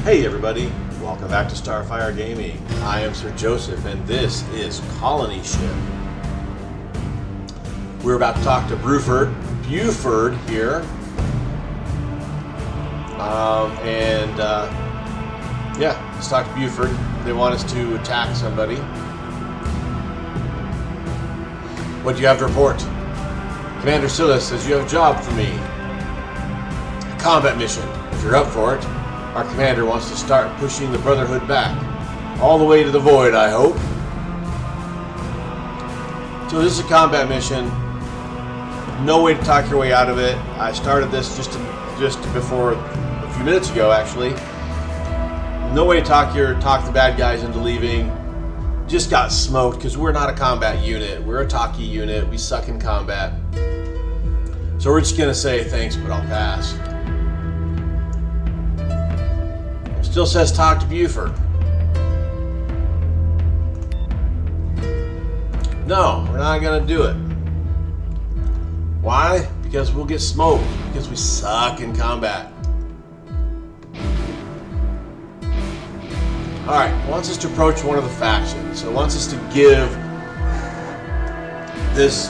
Hey everybody, welcome back to Starfyre Gaming. I am Sir Joseph and this is Colony Ship. We're about to talk to Buford here. Let's talk to Buford. They want us to attack somebody. What do you have to report? Commander Silas says you have a job for me. A combat mission, if you're up for it. Our commander wants to start pushing the Brotherhood back. All the way to the void, I hope. So this is a combat mission. No way to talk your way out of it. I started this just before a few minutes ago, actually. No way to talk the bad guys into leaving. Just got smoked because we're not a combat unit. We're a talkie unit. We suck in combat. So we're just gonna say thanks, but I'll pass. Still says talk to Buford. No, we're not gonna do it. Why? Because we'll get smoked. Because we suck in combat. Alright, wants us to approach one of the factions. So it wants us to give this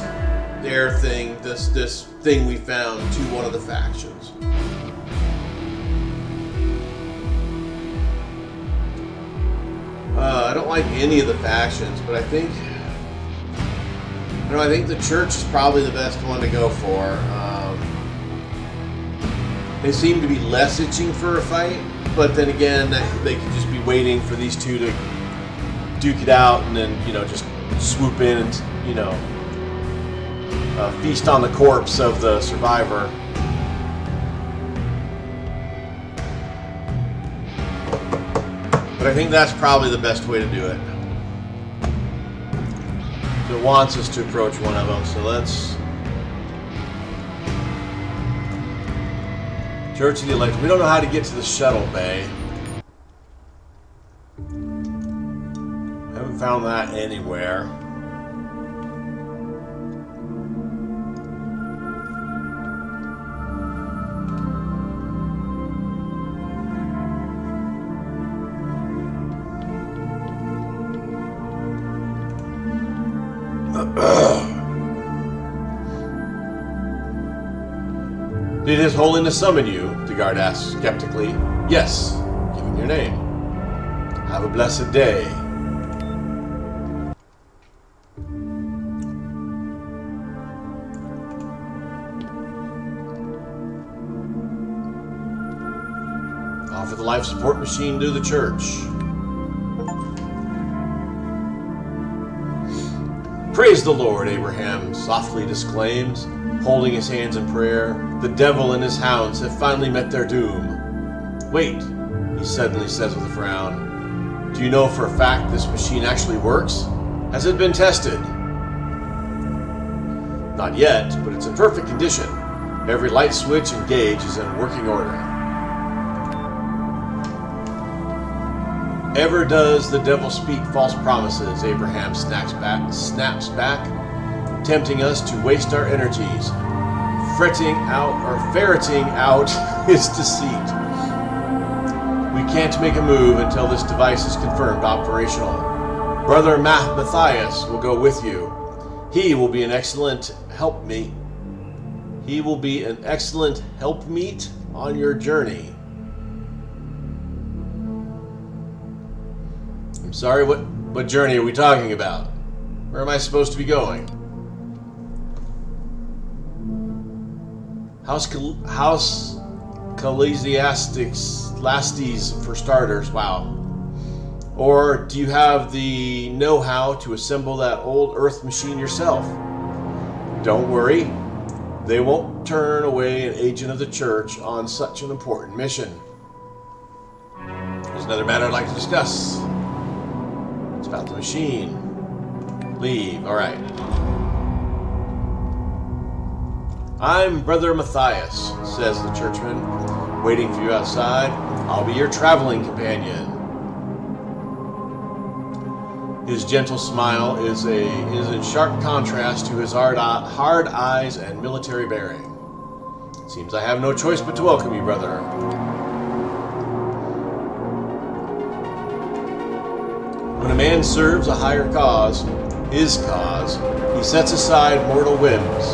thing we found to one of the factions. I don't like any of the factions, but I think the church is probably the best one to go for. They seem to be less itching for a fight, but then again, they could just be waiting for these two to duke it out and then, just swoop in and, feast on the corpse of the survivor. But I think that's probably the best way to do it. So it wants us to approach one of them, so let's... Church of the Elect. We don't know how to get to the shuttle bay. I haven't found that anywhere. Did His Holiness summon you? The guard asked skeptically. Yes, give him your name. Have a blessed day. Offer the life support machine to the church. Praise the Lord, Abraham softly disclaims, holding his hands in prayer. The devil and his hounds have finally met their doom. Wait, he suddenly says with a frown. Do you know for a fact this machine actually works? Has it been tested? Not yet, but it's in perfect condition. Every light switch and gauge is in working order. Ever does the devil speak false promises, Abraham snaps back, tempting us to waste our energies, ferreting out his deceit. We can't make a move until this device is confirmed operational. Brother Matthias will go with you. He will be an excellent helpmeet. On your journey. I'm sorry, what journey are we talking about? Where am I supposed to be going? House Ecclesiastes for starters, wow. Or do you have the know-how to assemble that old Earth machine yourself? Don't worry, they won't turn away an agent of the church on such an important mission. There's another matter I'd like to discuss. It's about the machine. Leave, alright. I'm Brother Matthias, says the churchman, waiting for you outside. I'll be your traveling companion. His gentle smile is in sharp contrast to his hard eyes and military bearing. It seems I have no choice but to welcome you, brother. When a man serves a higher cause, his cause, he sets aside mortal whims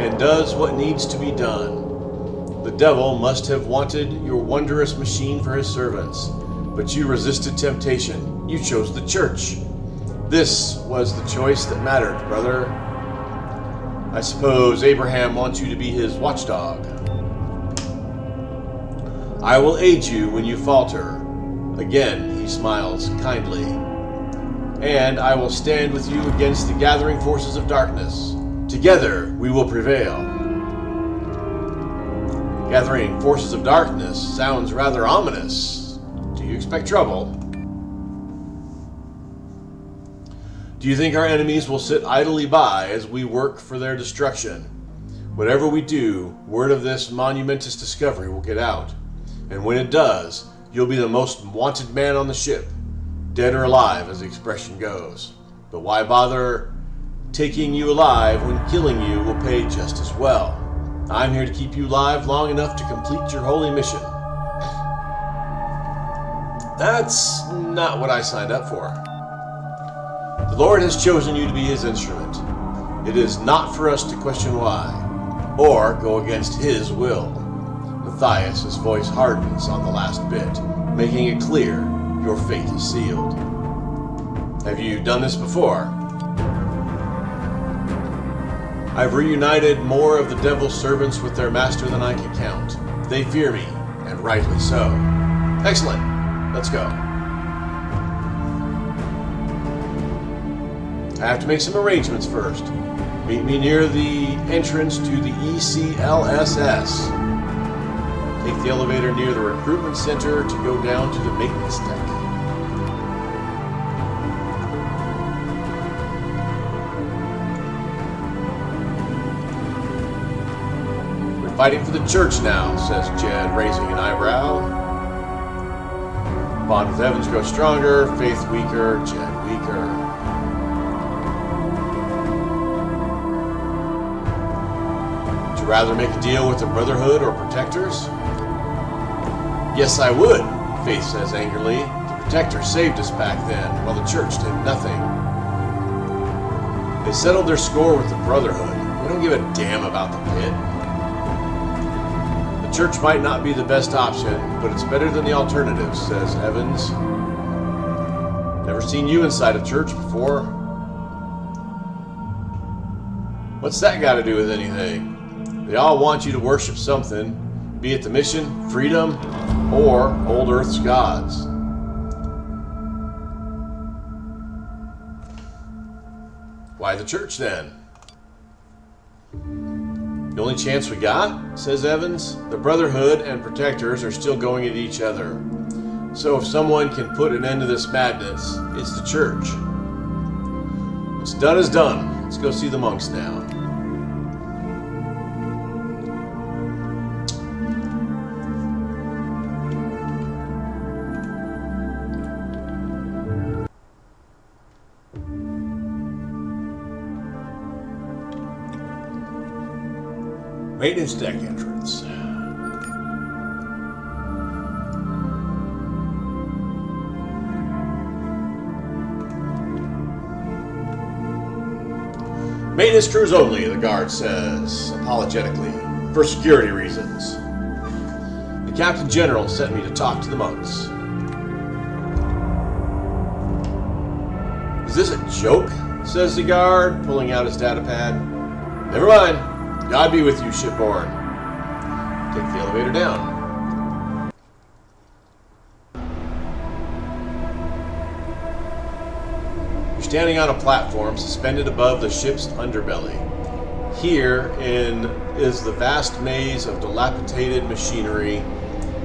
and does what needs to be done. The devil must have wanted your wondrous machine for his servants, but you resisted temptation. You chose the church. This was the choice that mattered, brother. I suppose Abraham wants you to be his watchdog. I will aid you when you falter. Again, he smiles kindly. And I will stand with you against the gathering forces of darkness. Together we will prevail. Gathering forces of darkness sounds rather ominous. Do you expect trouble? Do you think our enemies will sit idly by as we work for their destruction? Whatever we do, word of this monumentous discovery will get out. And when it does, you'll be the most wanted man on the ship. Dead or alive, as the expression goes. But why bother taking you alive when killing you will pay just as well? I'm here to keep you alive long enough to complete your holy mission. That's not what I signed up for. The Lord has chosen you to be his instrument. It is not for us to question why, or go against his will. Matthias' voice hardens on the last bit, making it clear your fate is sealed. Have you done this before? I've reunited more of the devil's servants with their master than I can count. They fear me, and rightly so. Excellent. Let's go. I have to make some arrangements first. Meet me near the entrance to the ECLSS. Take the elevator near the recruitment center to go down to the maintenance deck. We're fighting for the church now, says Jed, raising an eyebrow. Bond with Evans grows stronger, faith weaker, Jed weaker. Would you rather make a deal with the Brotherhood or Protectors? Yes, I would, Faith says angrily. The Protectors saved us back then, while the Church did nothing. They settled their score with the Brotherhood. We don't give a damn about the pit. The Church might not be the best option, but it's better than the alternatives, says Evans. Never seen you inside a church before. What's that got to do with anything? They all want you to worship something, be it the mission, freedom, or old Earth's gods. Why the church then? The only chance we got, says Evans. The Brotherhood and Protectors are still going at each other. So if someone can put an end to this madness, it's the church. What's done is done. Let's go see the monks now. Maintenance deck entrance. Maintenance crews only, the guard says, apologetically, for security reasons. The Captain General sent me to talk to the monks. Is this a joke? Says the guard, pulling out his data pad. Never mind. God be with you, shipborne. Take the elevator down. You're standing on a platform suspended above the ship's underbelly. Herein is the vast maze of dilapidated machinery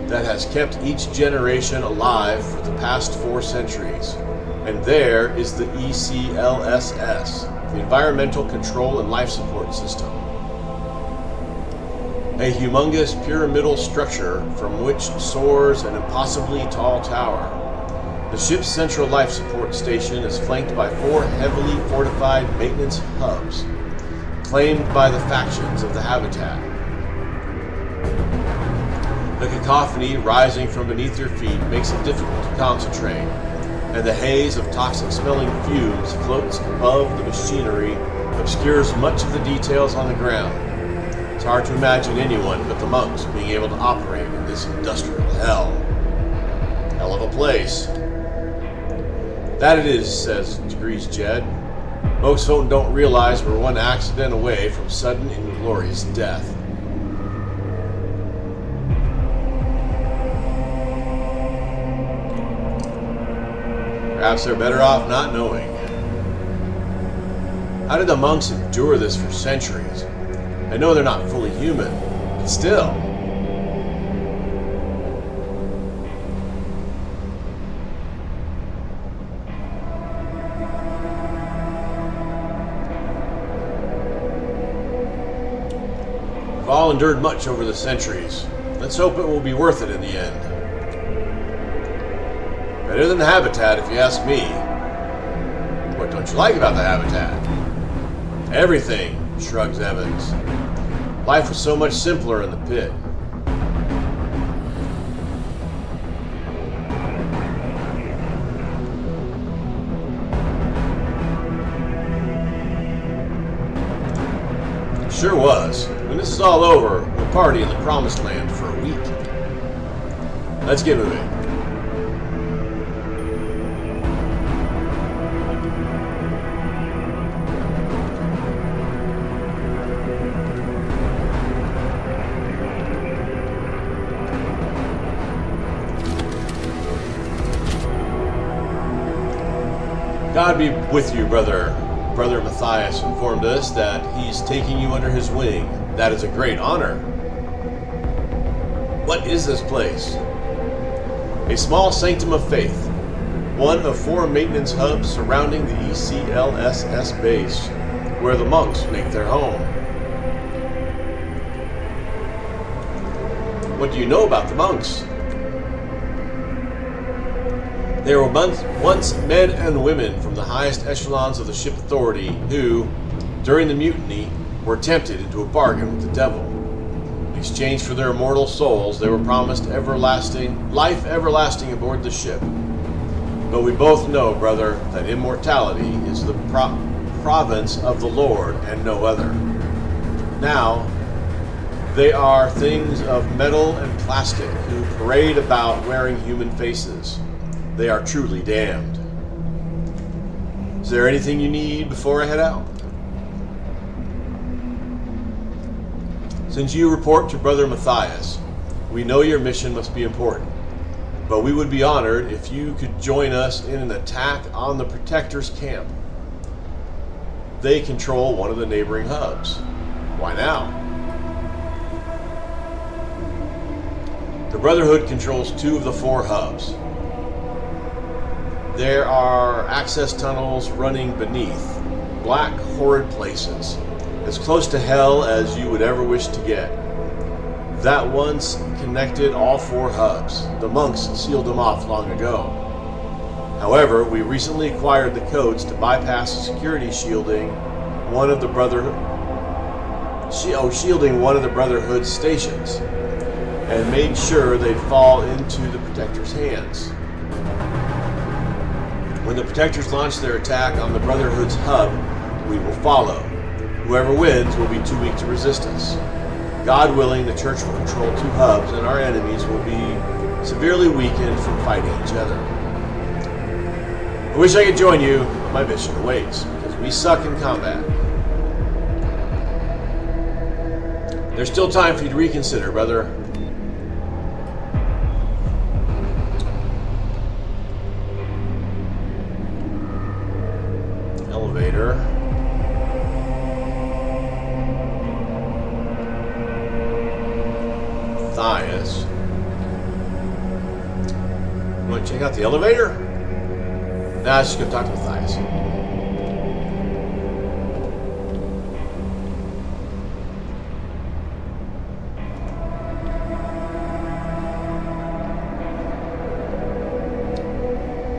that has kept each generation alive for the past 4 centuries. And there is the ECLSS, the Environmental Control and Life Support System. A humongous pyramidal structure from which soars an impossibly tall tower. The ship's central life support station is flanked by 4 heavily fortified maintenance hubs, claimed by the factions of the habitat. The cacophony rising from beneath your feet makes it difficult to concentrate. and the haze of toxic-smelling fumes floats above the machinery, obscures much of the details on the ground. It's hard to imagine anyone but the monks being able to operate in this industrial hell. Hell of a place. That it is, says Degrees Jed. Most folk don't realize we're one accident away from sudden and inglorious death. Perhaps they're better off not knowing. How did the monks endure this for centuries? I know they're not fully human, but still. We've all endured much over the centuries. Let's hope it will be worth it in the end. Better than the habitat, if you ask me. What don't you like about the habitat? Everything, shrugs Evans. Life was so much simpler in the pit. It sure was. When this is all over, we'll party in the Promised Land for a week. Let's get moving. God be with you, brother. Brother Matthias informed us that he's taking you under his wing. That is a great honor. What is this place? A small sanctum of faith. One of 4 maintenance hubs surrounding the ECLSS base, where the monks make their home. What do you know about the monks? They were once men and women from the highest echelons of the ship authority who, during the mutiny, were tempted into a bargain with the devil. In exchange for their immortal souls, they were promised life everlasting aboard the ship. But we both know, brother, that immortality is the province of the Lord and no other. Now, they are things of metal and plastic who parade about wearing human faces. They are truly damned. Is there anything you need before I head out? Since you report to Brother Matthias, we know your mission must be important, but we would be honored if you could join us in an attack on the Protector's camp. They control one of the neighboring hubs. Why now? The Brotherhood controls 2 of the 4 hubs. There are access tunnels running beneath, black, horrid places, as close to hell as you would ever wish to get. That once connected all 4 hubs. The monks sealed them off long ago. However, we recently acquired the codes to bypass the security shielding one of the Brotherhood's stations, and made sure they'd fall into the Protector's hands. When the Protectors launch their attack on the Brotherhood's hub, we will follow. Whoever wins will be too weak to resist us. God willing, the Church will control 2 hubs, and our enemies will be severely weakened from fighting each other. I wish I could join you, but my mission awaits, because we suck in combat. There's still time for you to reconsider, brother. Elevator. Matthias. You want to check out the elevator? Nah, let's just go talk to Matthias.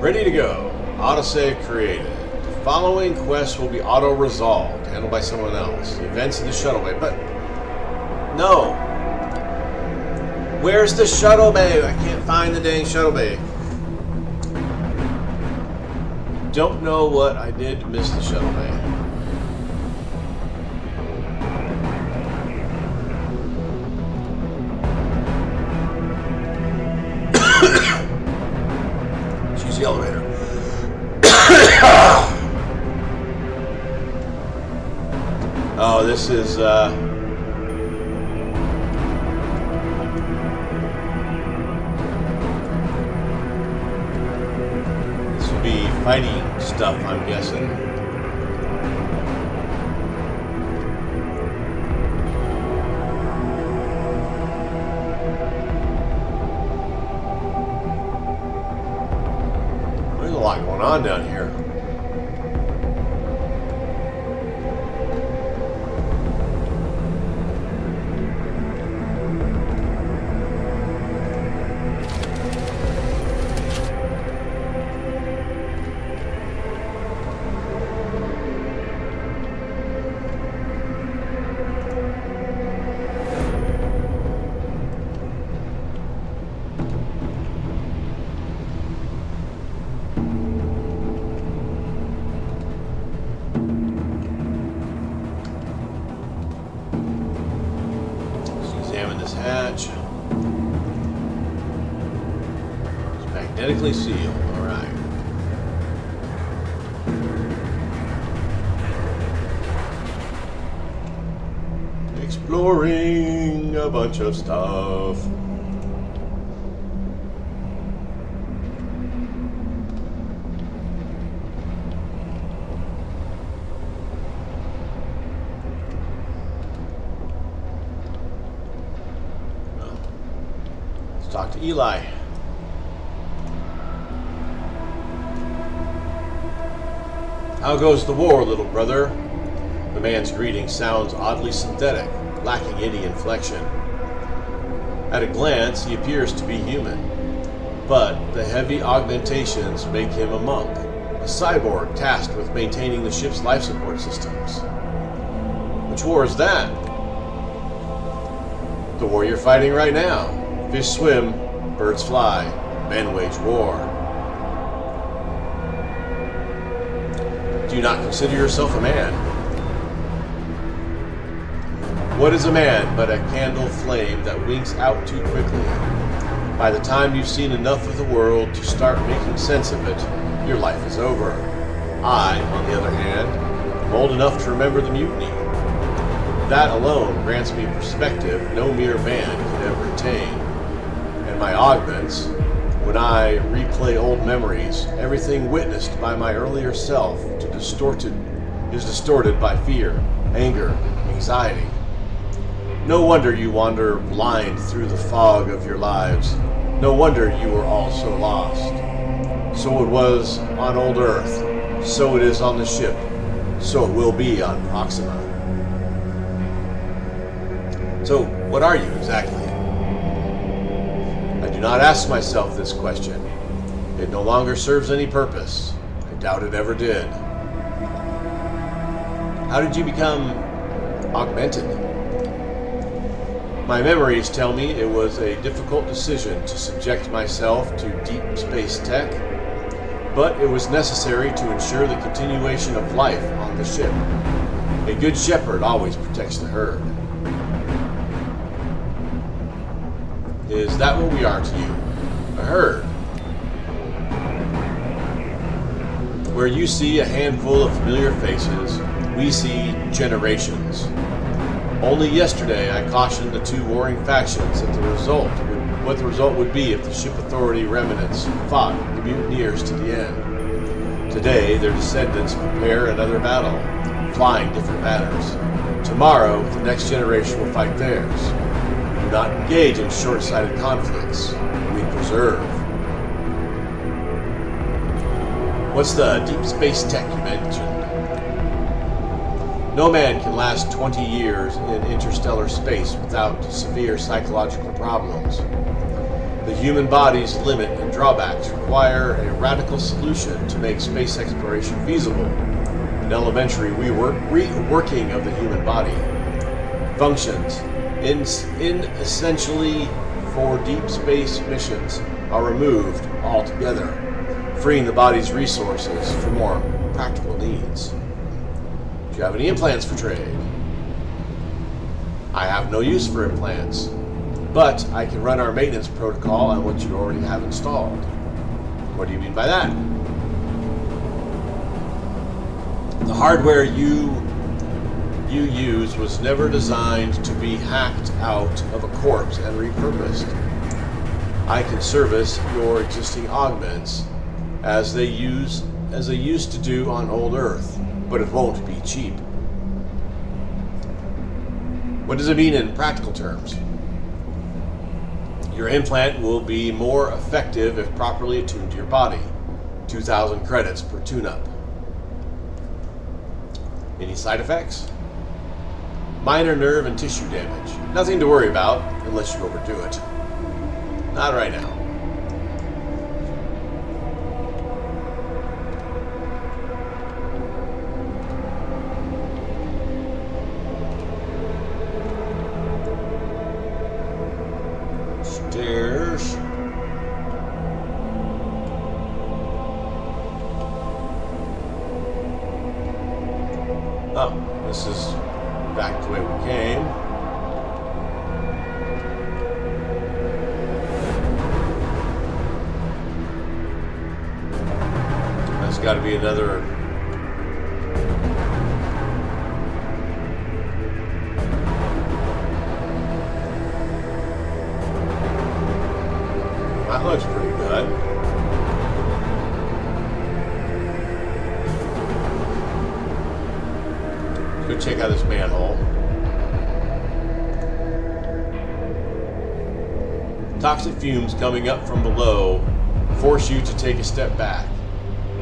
Ready to go. Autosave created. The following quests will be auto-resolved, handled by someone else. The events in the shuttle bay, but no. Where's the shuttle bay? I can't find the dang shuttle bay. don't know what I did to miss the shuttle bay. She's the elevator. Oh, this is, this would be fighting stuff, I'm guessing. There's a lot going on down here. Hatch. It's magnetically sealed. All right. Exploring a bunch of stuff. Talk to Eli. How goes the war, little brother? The man's greeting sounds oddly synthetic, lacking any inflection. At a glance, he appears to be human, but the heavy augmentations make him a monk, a cyborg tasked with maintaining the ship's life support systems. Which war is that? The war you're fighting right now. Fish swim, birds fly, men wage war. Do you not consider yourself a man? What is a man but a candle flame that winks out too quickly? By the time you've seen enough of the world to start making sense of it, your life is over. I, on the other hand, am old enough to remember the mutiny. That alone grants me perspective no mere man can ever attain. And my augments, when I replay old memories, everything witnessed by my earlier self is distorted by fear, anger, anxiety. No wonder you wander blind through the fog of your lives. No wonder you were all so lost. So it was on old Earth, so it is on the ship, so it will be on Proxima. So, what are you exactly? I do not ask myself this question. It no longer serves any purpose. I doubt it ever did. How did you become augmented? My memories tell me it was a difficult decision to subject myself to deep space tech, but it was necessary to ensure the continuation of life on the ship. A good shepherd always protects the herd. Is that what we are to you? A herd? Where you see a handful of familiar faces, we see generations. Only yesterday I cautioned the two warring factions that what the result would be if the ship authority remnants fought the mutineers to the end. Today their descendants prepare another battle, flying different banners. Tomorrow the next generation will fight theirs. Do not engage in short-sighted conflicts. We preserve. What's the deep space tech you mentioned? No man can last 20 years in interstellar space without severe psychological problems. The human body's limit and drawbacks require a radical solution to make space exploration feasible. An elementary reworking of the human body. Functions essentially for deep space missions are removed altogether. freeing the body's resources for more practical needs. Do you have any implants for trade? I have no use for implants, but I can run our maintenance protocol on what you already have installed. What do you mean by that? The hardware you use was never designed to be hacked out of a corpse and repurposed. I can service your existing augments as they used to do on old Earth, but it won't be cheap. What does it mean in practical terms? Your implant will be more effective if properly attuned to your body. 2,000 credits per tune-up. Any side effects? Minor nerve and tissue damage. Nothing to worry about unless you overdo it. Not right now. Stairs. Oh, this is back the way we came. That's got to be another. That looks pretty good. Go check out this manhole. Toxic fumes coming up from below force you to take a step back.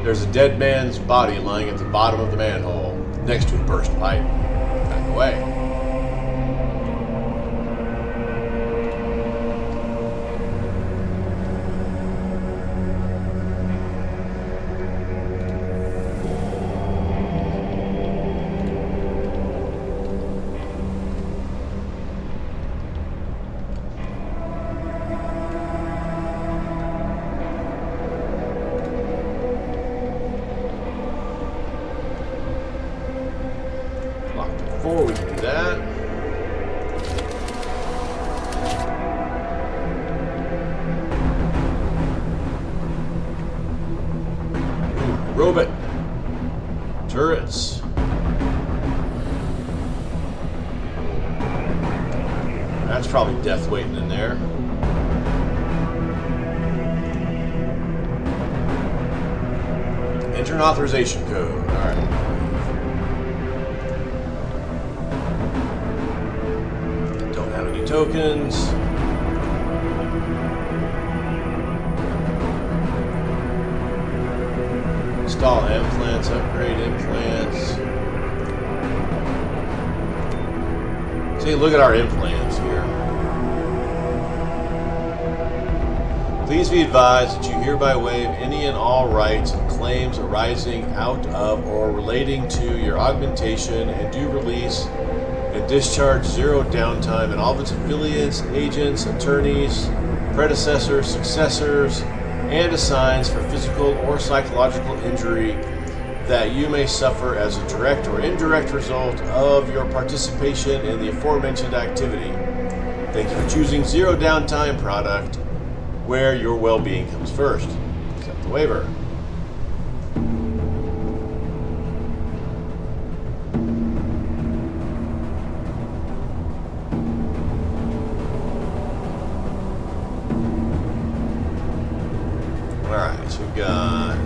There's a dead man's body lying at the bottom of the manhole, next to a burst pipe. Back away. Before we can do that, robot turrets. That's probably death waiting in there. Enter an authorization code. All right. Tokens. Install implants, upgrade implants. Take a look at our implants here. Please be advised that you hereby waive any and all rights and claims arising out of or relating to your augmentation and do release and discharge zero downtime and all of its affiliates, agents, attorneys, predecessors, successors, and assigns for physical or psychological injury that you may suffer as a direct or indirect result of your participation in the aforementioned activity. Thank you for choosing Zero Downtime product, where your well-being comes first. Accept the waiver. Alright, so we've got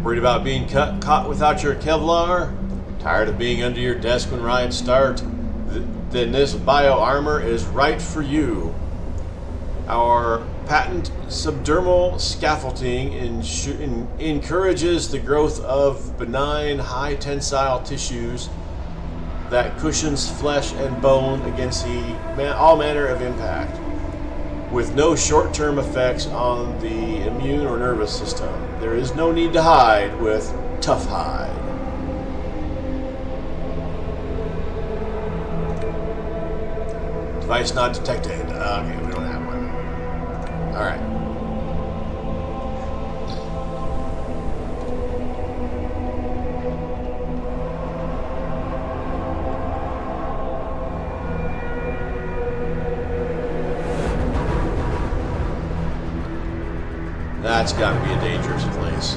worried about being caught without your Kevlar? Tired of being under your desk when riots start? Then this bio armor is right for you. Our patent subdermal scaffolding encourages the growth of benign, high tensile tissues that cushions flesh and bone against all manner of impact, with no short-term effects on the immune or nervous system. There is no need to hide with Tough Hide. Device not detected. Okay, we don't have one. Alright. That's got to be a dangerous place.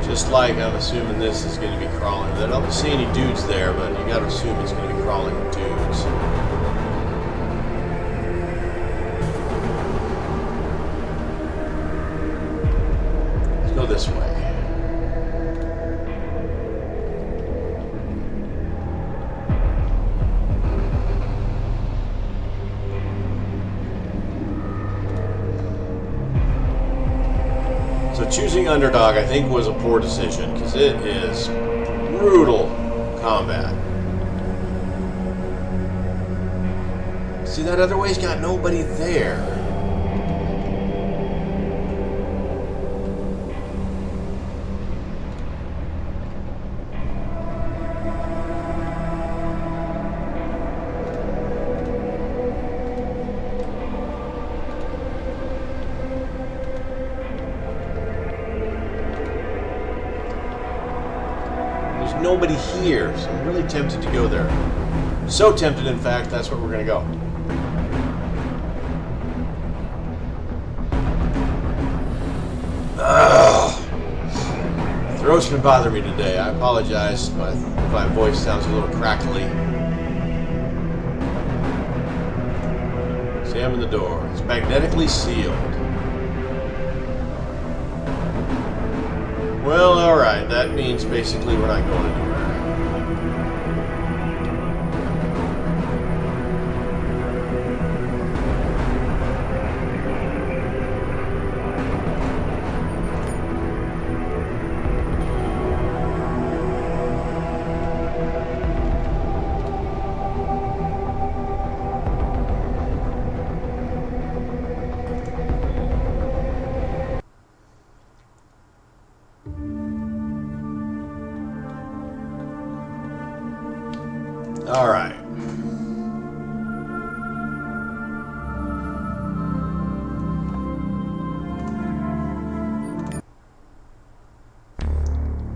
Just like I'm assuming this is going to be crawling. I don't see any dudes there, but you got to assume it's going to be crawling with dudes. Let's go this way. Choosing underdog, I think, was a poor decision because it is brutal combat. See, that other way's got nobody there. Nobody here, so I'm really tempted to go there. So tempted, in fact, that's where we're going to go. Ugh. Throat's been bothering me today. I apologize if my voice sounds a little crackly. Examine the door. It's magnetically sealed. Well, alright, that means basically we're not going anywhere. All right.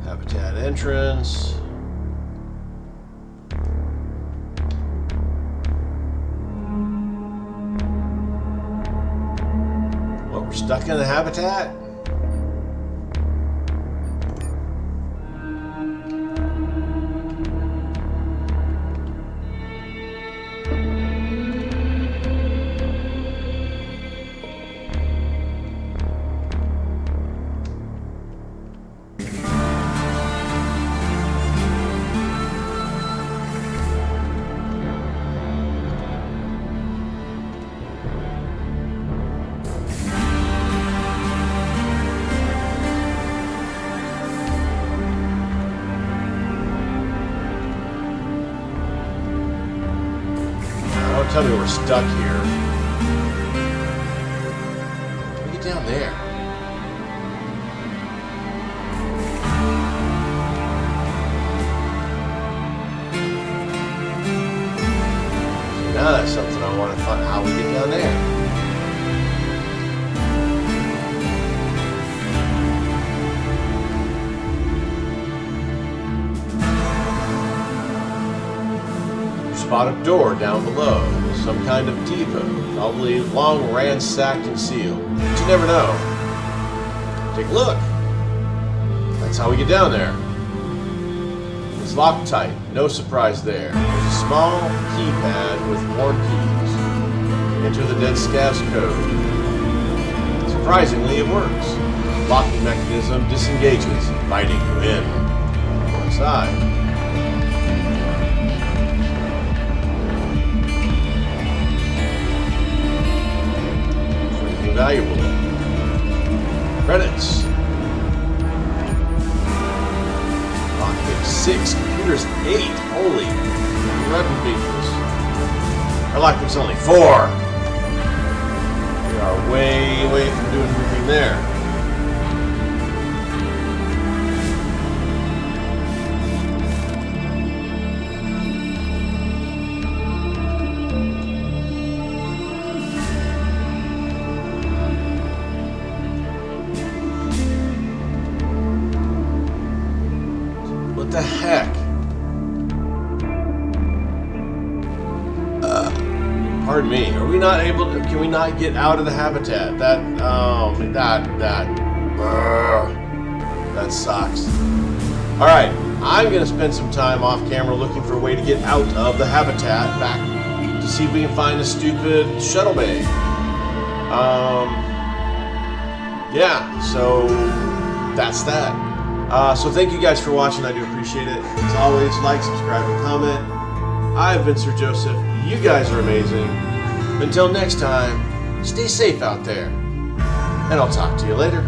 Habitat entrance. What, we're stuck in the habitat? Tell me we're stuck here. Can we get down there? Now that's something I want to find. How we get down there? Spot a door down below. Some kind of depot, probably long ransacked and sealed. But you never know. Take a look. That's how we get down there. It's locked tight. No surprise there. There's a small keypad with worn keys. Enter the dead scav's code. Surprisingly, it works. The locking mechanism disengages, inviting you in. Go inside. Valuable. Credits. Lockpick 6, computers 8. Holy red beans. Our lockpick's only 4. We are way away from doing anything there. the heck? Pardon me. Are we not able to? Can we not get out of the habitat? That sucks. All right, I'm gonna spend some time off camera looking for a way to get out of the habitat back to see if we can find a stupid shuttle bay. Yeah. So that's that. So thank you guys for watching. I do appreciate it. As always, like, subscribe, and comment. I've been Sir Joseph. You guys are amazing. Until next time, stay safe out there. And I'll talk to you later.